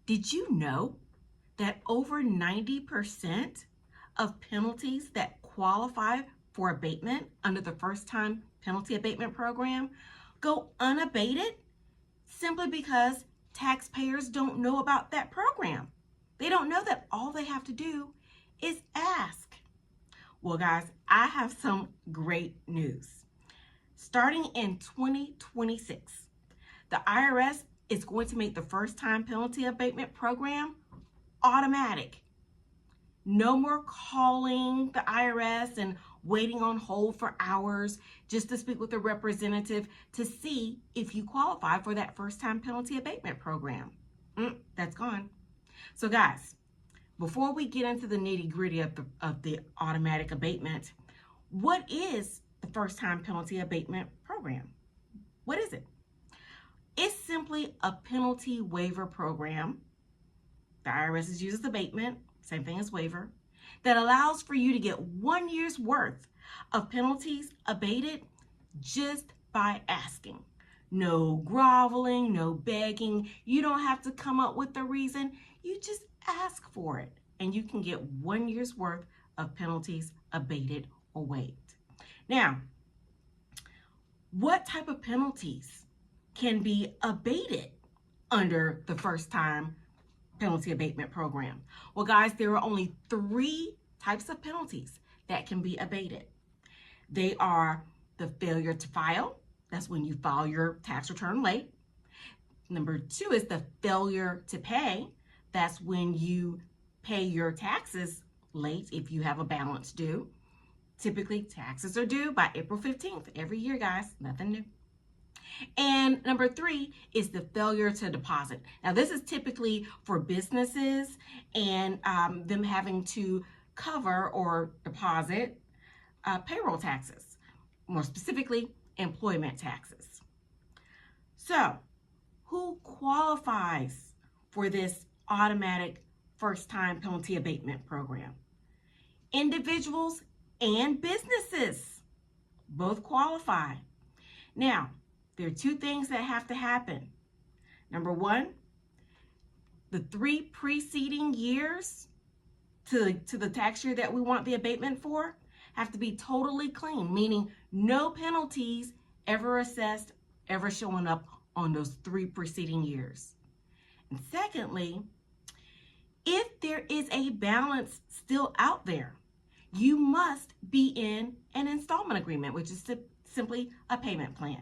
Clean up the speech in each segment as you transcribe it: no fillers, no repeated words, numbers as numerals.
Did you know that over 90% of penalties that qualify for abatement under the First Time Penalty Abatement Program go unabated simply because taxpayers don't know about that program? They don't know that all they have to do is ask. Well, guys, I have some great news. Starting in 2026, the IRS is going to make the First Time Penalty Abatement Program automatic. No more calling the IRS and waiting on hold for hours just to speak with a representative to see if you qualify for that First Time Penalty Abatement Program. That's gone. So guys, before we get into the nitty-gritty of the automatic abatement, what is the First Time Penalty Abatement Program? What is it? It's simply a penalty waiver program. The IRS uses abatement, same thing as waiver, that allows for you to get 1 year's worth of penalties abated just by asking. No groveling, no begging. You don't have to come up with the reason. You just ask for it, and you can get 1 year's worth of penalties abated or waived. Now, what type of penalties can be abated under the First Time Penalty Abatement Program? Well, guys, there are only 3 types of penalties that can be abated. They are the failure to file. That's when you file your tax return late. Number 2 is the failure to pay. That's when you pay your taxes late if you have a balance due. Typically, taxes are due by April 15th every year, guys. Nothing new. And number 3 is the failure to deposit. Now, this is typically for businesses and them having to cover or deposit payroll taxes, more specifically, employment taxes. So, who qualifies for this automatic First Time Penalty Abatement Program? Individuals and businesses both qualify. Now, there are 2 things that have to happen. Number 1, the 3 preceding years to the tax year that we want the abatement for have to be totally clean, meaning no penalties ever assessed, ever showing up on those 3 preceding years. And secondly, if there is a balance still out there, you must be in an installment agreement, which is simply a payment plan.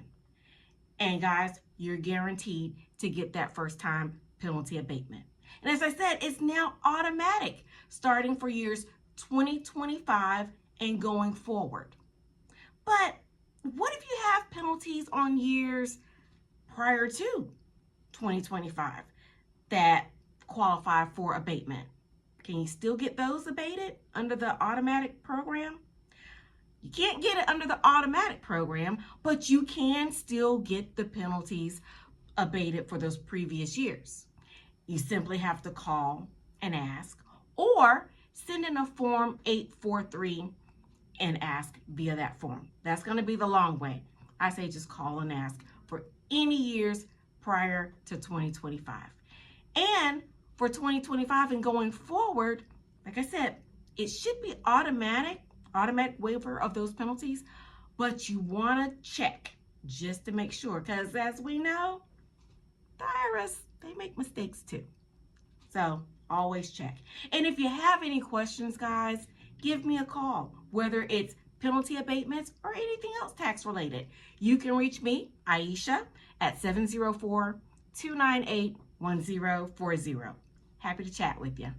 And guys, you're guaranteed to get that First Time Penalty Abatement. And as I said, it's now automatic starting for years 2025 and going forward. But what if you have penalties on years prior to 2025 that qualify for abatement? Can you still get those abated under the automatic program? You can't get it under the automatic program, but you can still get the penalties abated for those previous years. You simply have to call and ask, or send in a Form 843 and ask via that form. That's going to be the long way. I say just call and ask for any years prior to 2025. And for 2025 and going forward, like I said, it should be automatic waiver of those penalties, but you want to check just to make sure, because as we know, the IRS, they make mistakes too. So always check. And if you have any questions, guys, give me a call, whether it's penalty abatements or anything else tax related. You can reach me, Aisha, at 704-298-1040. Happy to chat with you.